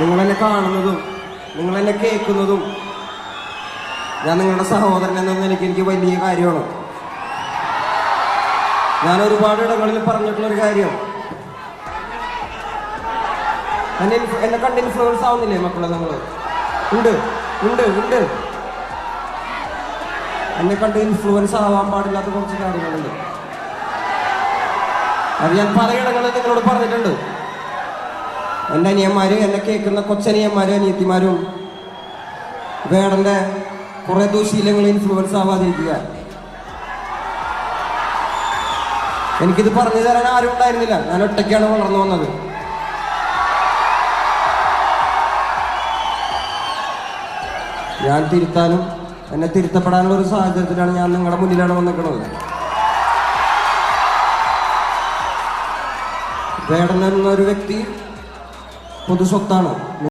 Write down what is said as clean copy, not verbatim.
നിങ്ങളെന്നെ കാണുന്നതും നിങ്ങളെന്നെ കേൾക്കുന്നതും ഞാൻ നിങ്ങളുടെ സഹോദരൻ എന്ന നിലയ്ക്ക് എനിക്ക് വലിയ കാര്യമാണ്. ഞാൻ ഒരുപാട് ഇടങ്ങളിൽ പറഞ്ഞിട്ടുള്ളൊരു കാര്യം, എന്നെ കണ്ട് ഇൻഫ്ലുവൻസ് ആവുന്നില്ലേ മക്കളെ? നിങ്ങൾ ഉണ്ട് ഉണ്ട് ഉണ്ട് എന്നെ കണ്ട് ഇൻഫ്ലുവൻസ് ആവാൻ പാടില്ലാത്ത കുറച്ച് കാര്യങ്ങളുണ്ട്. അത് ഞാൻ പലയിടങ്ങളിൽ നിങ്ങളോട് പറഞ്ഞിട്ടുണ്ട്. എൻ്റെ അനിയന്മാര്, എന്നെ കേൾക്കുന്ന കൊച്ചനിയന്മാരും അനിയത്തിമാരും വേടന്റെ കുറെ ദൂശീലങ്ങൾ ഇൻഫ്ലുവൻസ് ആവാതിരിക്കുക. എനിക്കിത് പറഞ്ഞു തരാൻ ആരും ഉണ്ടായിരുന്നില്ല. ഞാൻ ഒറ്റയ്ക്കാണ് വളർന്നു വന്നത്. ഞാൻ തിരുത്താനും എന്നെ തിരുത്തപ്പെടാനുള്ള ഒരു സാഹചര്യത്തിലാണ് ഞാൻ നിങ്ങളുടെ മുന്നിലാണ് വന്നിരിക്കുന്നത്. വേടൻ എന്നൊരു വ്യക്തി പൊതുസ്വത്താണ്.